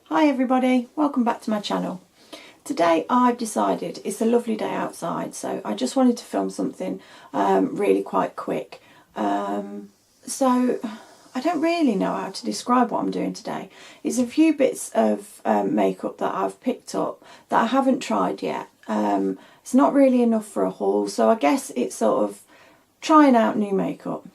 Hi everybody, welcome back to my channel. Today I've decided it's a lovely day outside, so I just wanted to film something really quite quick. So I don't really know how to describe what I'm doing today. It's a few bits of makeup that I've picked up that I haven't tried yet. It's not really enough for a haul, so I guess it's sort of trying out new makeup.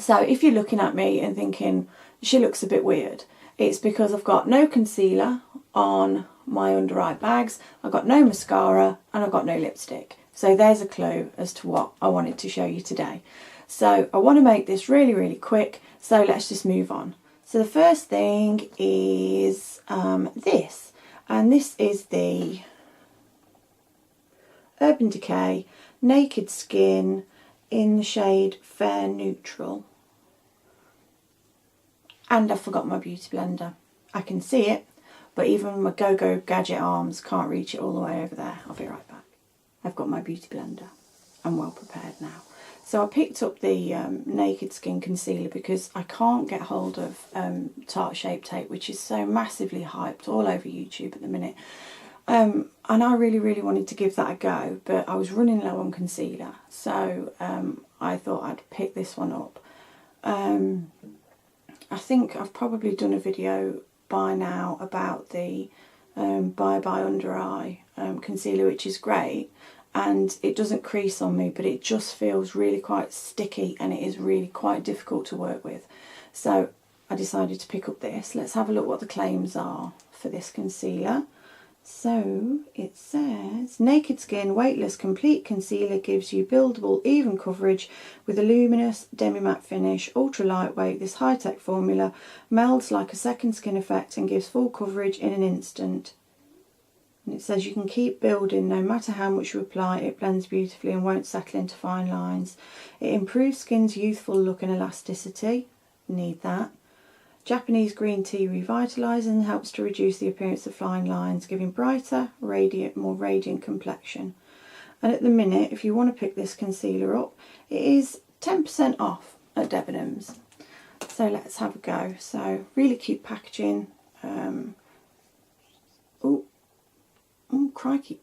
So if you're looking at me and thinking she looks a bit weird, it's because I've got no concealer on my under eye bags, I've got no mascara and I've got no lipstick. So there's a clue as to what I wanted to show you today. So I want to make this really quick, so let's just move on. So the first thing is this, and this is the Urban Decay Naked Skin in the shade Fair Neutral. And I forgot my beauty blender. I can see it, but even my go-go gadget arms can't reach it all the way over there. I'll be right back. I've got my beauty blender. I'm well prepared now. So I picked up the Naked Skin Concealer because I can't get hold of Tarte Shape Tape, which is so massively hyped all over YouTube at the minute. And I really wanted to give that a go, but I was running low on concealer, so I thought I'd pick this one up. I think I've probably done a video by now about the Bye Bye Under Eye concealer, which is great, and it doesn't crease on me, but it just feels really quite sticky and it is really quite difficult to work with. So I decided to pick up this. Let's have a look what the claims are for this concealer. So it says, Naked Skin Weightless Complete Concealer gives you buildable, even coverage with a luminous demi-matte finish, ultra lightweight. This high-tech formula melds like a second skin effect and gives full coverage in an instant. And it says you can keep building no matter how much you apply, it blends beautifully and won't settle into fine lines. It improves skin's youthful look and elasticity. Need that. Japanese green tea revitalises and helps to reduce the appearance of fine lines, giving brighter, radiant, more radiant complexion. And at the minute, if you want to pick this concealer up, it is 10% off at Debenhams. So let's have a go. So really cute packaging. Oh, crikey.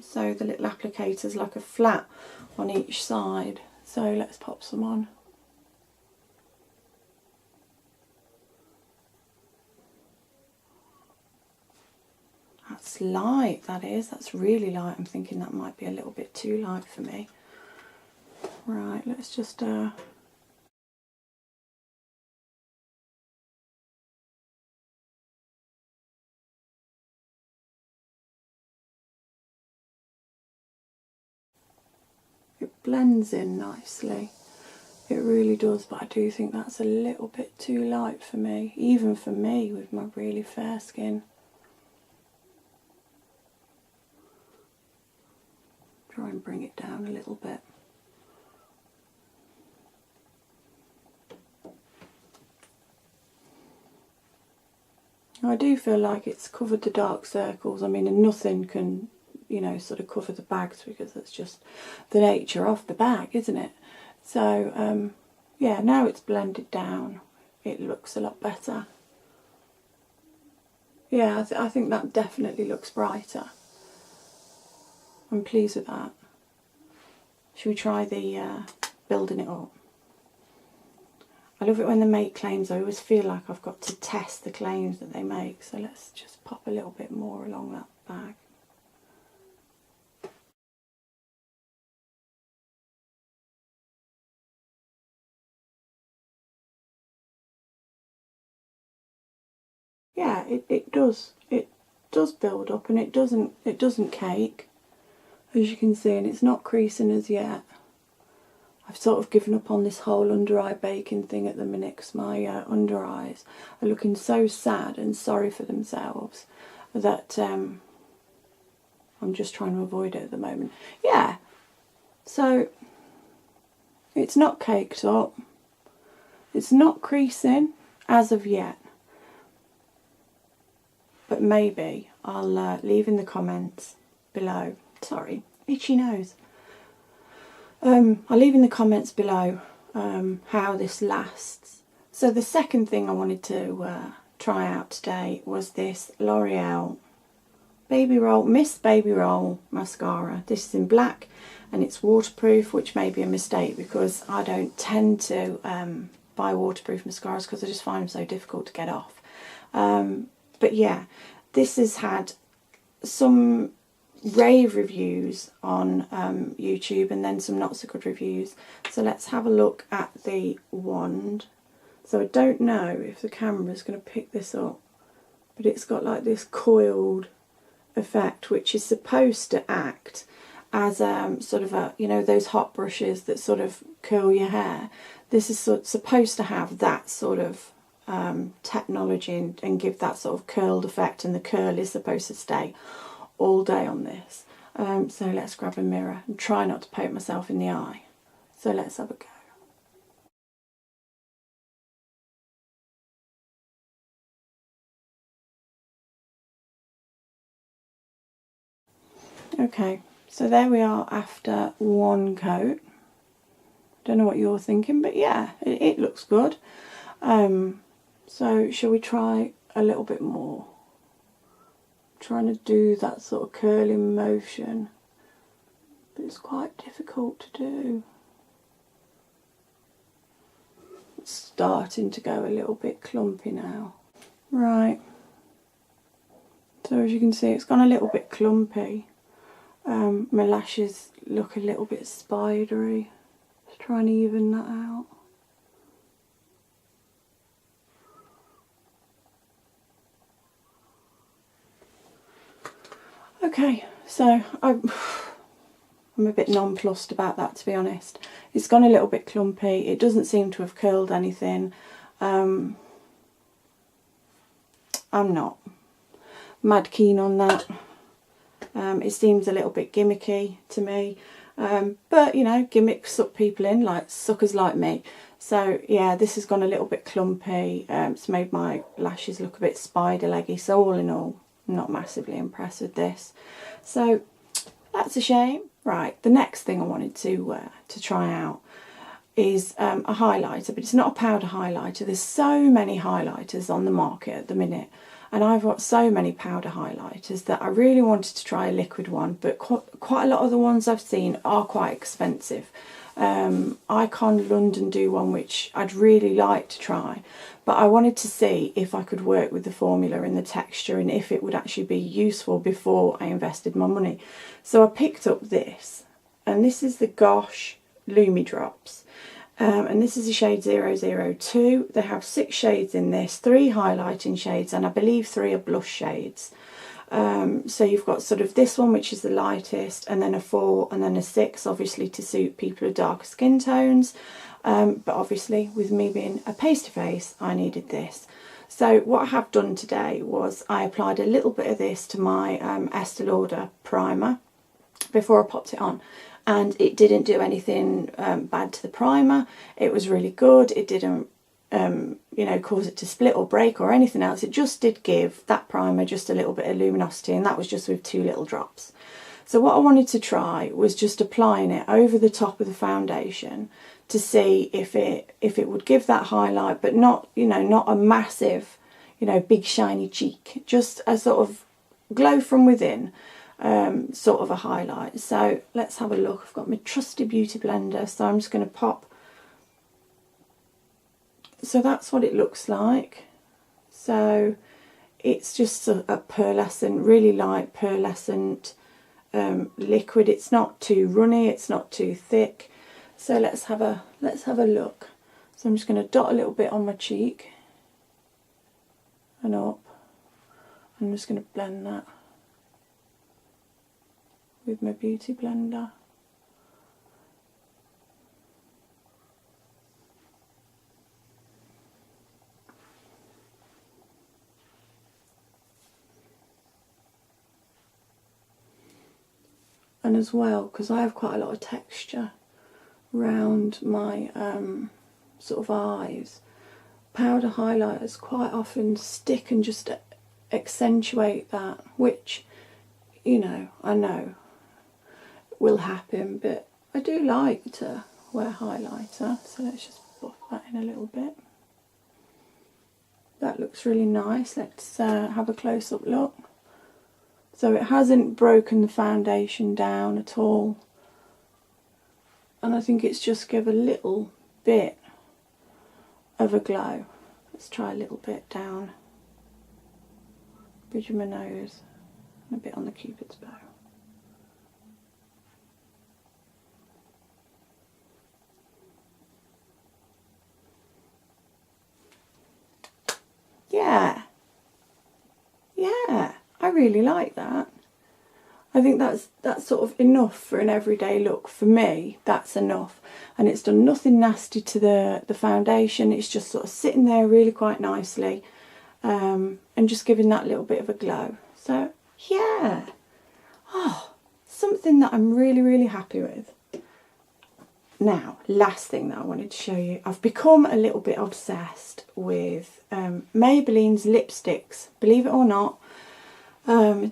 So the little applicator's like a flat on each side. So let's pop some on. That's light, that is. That's really light. I'm thinking that might be a little bit too light for me. Right, let's just... It blends in nicely. It really does, but I do think that's a little bit too light for me. Even for me with my really fair skin. Try and bring it down a little bit. I do feel like it's covered the dark circles. I mean, and nothing can, you know, sort of cover the bags because that's just the nature of the bag, isn't it? So, yeah, now it's blended down, it looks a lot better. Yeah, I think that definitely looks brighter. I'm pleased with that. Should we try the building it up? I love it when they make claims. I always feel like I've got to test the claims that they make. So let's just pop a little bit more along that bag. Yeah, it does. It does build up, and it doesn't cake, as you can see, and it's not creasing as yet. I've sort of given up on this whole under eye baking thing at the minute because my under eyes are looking so sad and sorry for themselves that I'm just trying to avoid it at the moment. Yeah, so it's not caked up. It's not creasing as of yet. But maybe I'll leave in the comments below. Sorry, itchy nose. I'll leave in the comments below how this lasts. So the second thing I wanted to try out today was this L'Oreal Mist Baby Roll mascara. This is in black and it's waterproof, which may be a mistake because I don't tend to buy waterproof mascaras because I just find them so difficult to get off. But yeah, this has had some rave reviews on YouTube and then some not so good reviews. So let's have a look at the wand. So I don't know if the camera's going to pick this up, but it's got like this coiled effect which is supposed to act as sort of a, you know, those hot brushes that sort of curl your hair. This is supposed to have that sort of technology and give that sort of curled effect, and the curl is supposed to stay all day on this. So let's grab a mirror and try not to poke myself in the eye. So let's have a go. Okay, so there we are after one coat. Don't know what you're thinking, but yeah, it looks good. So shall we try a little bit more? I'm trying to do that sort of curling motion, but it's quite difficult to do. It's starting to go a little bit clumpy now. Right, so as you can see, it's gone a little bit clumpy. My lashes look a little bit spidery. Just trying to even that out. Okay, so I'm a bit nonplussed about that, to be honest. It's gone a little bit clumpy. It doesn't seem to have curled anything. I'm not mad keen on that. It seems a little bit gimmicky to me, but you know, gimmicks suck people in, like suckers like me. So yeah, this has gone a little bit clumpy. It's made my lashes look a bit spider-leggy. So all in all, I'm not massively impressed with this. So that's a shame. Right, the next thing I wanted to try out is a highlighter, but it's not a powder highlighter. There's so many highlighters on the market at the minute, and I've got so many powder highlighters that I really wanted to try a liquid one, but quite a lot of the ones I've seen are quite expensive. Icon London do one which I'd really like to try, but I wanted to see if I could work with the formula and the texture and if it would actually be useful before I invested my money. So I picked up this, and this is the Gosh Lumi Drops. And this is the shade 002. They have 6 shades in this, 3 highlighting shades, and I believe 3 are blush shades. So you've got sort of this one, which is the lightest, and then a 4 and then a 6, obviously to suit people with darker skin tones. But obviously with me being a pasty face, I needed this. So what I have done today was I applied a little bit of this to my Estee Lauder primer before I popped it on. And it didn't do anything bad to the primer. It was really good. It didn't, you know, cause it to split or break or anything else. It just did give that primer just a little bit of luminosity, and that was just with 2 little drops. So what I wanted to try was just applying it over the top of the foundation to see if it would give that highlight, but not, you know, not a massive, you know, big shiny cheek. Just a sort of glow from within. Sort of a highlight. So let's have a look. I've got my trusty beauty blender, so I'm just going to pop. So that's what it looks like. So it's just a pearlescent, really light pearlescent liquid. It's not too runny, it's not too thick. So let's have a look. So I'm just going to dot a little bit on my cheek and up. I'm just going to blend that with my beauty blender. And as well, because I have quite a lot of texture around my sort of eyes, powder highlighters quite often stick and just accentuate that, which, you know, I know will happen, but I do like to wear highlighter. So let's just buff that in a little bit. That looks really nice. Let's have a close-up look. So it hasn't broken the foundation down at all. And I think it's just give a little bit of a glow. Let's try a little bit down bridge of my nose and a bit on the Cupid's bow. Yeah, I really like that. I think that's sort of enough for an everyday look. For me, that's enough. And it's done nothing nasty to the foundation. It's just sort of sitting there really quite nicely, and just giving that little bit of a glow. So yeah, oh, something that I'm really, really happy with. Now, last thing that I wanted to show you, I've become a little bit obsessed with Maybelline's lipsticks, believe it or not.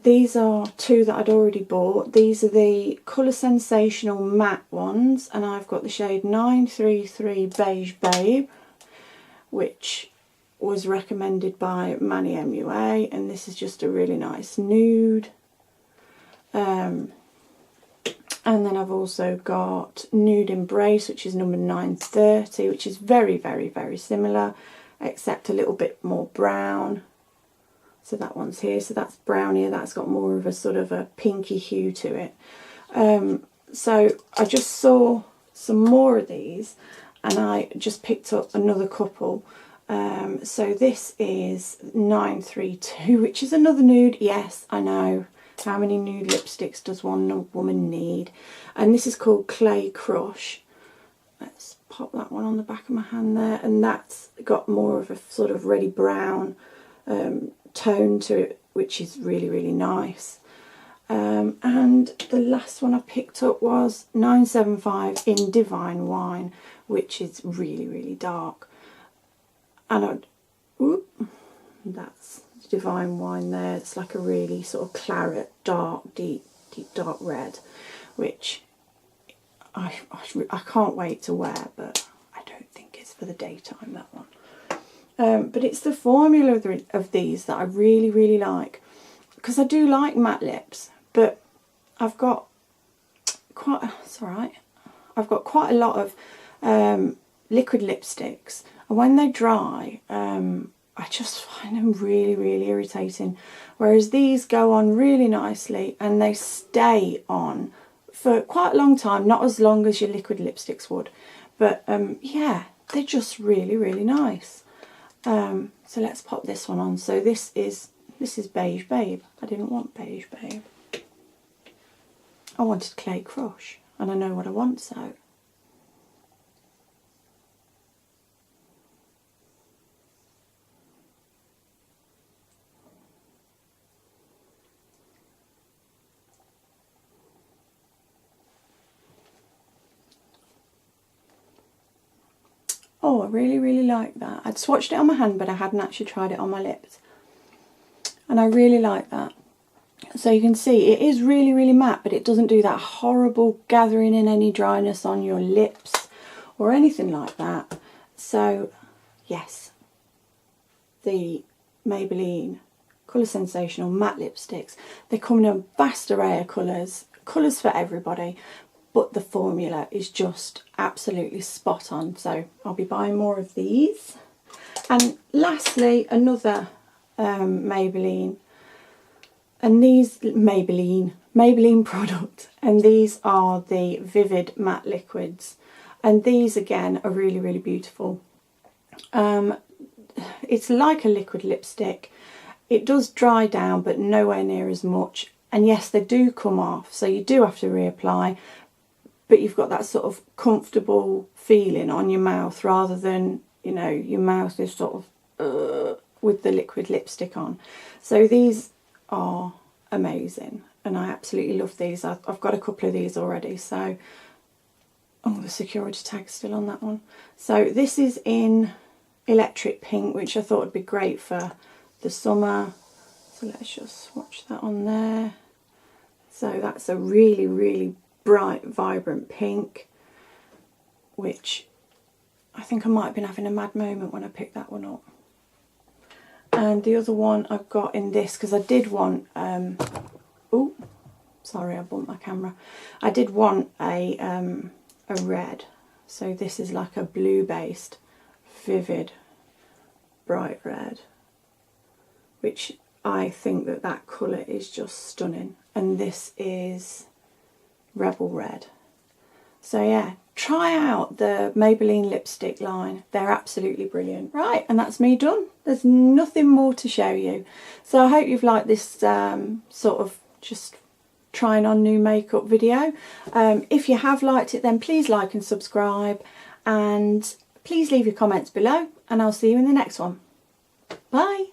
These are two that I'd already bought. These are the Colour Sensational matte ones, and I've got the shade 933 Beige Babe, which was recommended by Manny MUA, and this is just a really nice nude. And then I've also got Nude Embrace, which is number 930, which is very, very, very similar, except a little bit more brown. So that one's here, so that's brownier, that's got more of a sort of a pinky hue to it. So I just saw some more of these, and I just picked up another couple. So this is 932, which is another nude. Yes, I know. How many nude lipsticks does one woman need? And this is called Clay Crush. Let's pop that one on the back of my hand there. And that's got more of a sort of reddy brown tone to it, which is really, really nice. And the last one I picked up was 975 in Divine Wine, which is really, really dark. And that's Divine Wine there. It's like a really sort of claret, dark, deep dark red, which I can't wait to wear, but I don't think it's for the daytime, that one. But it's the formula of these that I really, really like, because I do like matte lips, but I've got quite, it's all right, I've got quite a lot of liquid lipsticks, and when they dry, I just find them really, really irritating. Whereas these go on really nicely and they stay on for quite a long time, not as long as your liquid lipsticks would. But yeah, they're just really, really nice. So let's pop this one on. So this is Beige Babe. I didn't want Beige Babe. I wanted Clay Crush, and I know what I want, so. Oh, I really, really like that. I'd swatched it on my hand, but I hadn't actually tried it on my lips. And I really like that. So you can see it is really, really matte, but it doesn't do that horrible gathering in any dryness on your lips or anything like that. So, yes, the Maybelline Colour Sensational matte lipsticks. They come in a vast array of colours for everybody. But the formula is just absolutely spot on, so I'll be buying more of these. And lastly, another Maybelline, and these Maybelline product, and these are the Vivid Matte Liquids, and these again are really, really beautiful. It's like a liquid lipstick. It does dry down, but nowhere near as much. And yes, they do come off, so you do have to reapply. But you've got that sort of comfortable feeling on your mouth, rather than, you know, your mouth is sort of with the liquid lipstick on. So these are amazing, and I absolutely love these. I've got a couple of these already. So, oh, the security tag's still on that one. So this is in Electric Pink, which I thought would be great for the summer. So let's just swatch that on there. So that's a really, really bright, vibrant pink, which I think I might have been having a mad moment when I picked that one up. And the other one I've got in this, because I did want, oh, sorry, I bumped my camera. I did want a red. So this is like a blue-based, vivid, bright red, which I think that that colour is just stunning. And this is Rebel Red. So yeah, try out the Maybelline lipstick line. They're absolutely brilliant. Right, and that's me done. There's nothing more to show you. So I hope you've liked this sort of just trying on new makeup video. If you have liked it, then please like and subscribe, and please leave your comments below, and I'll see you in the next one. Bye.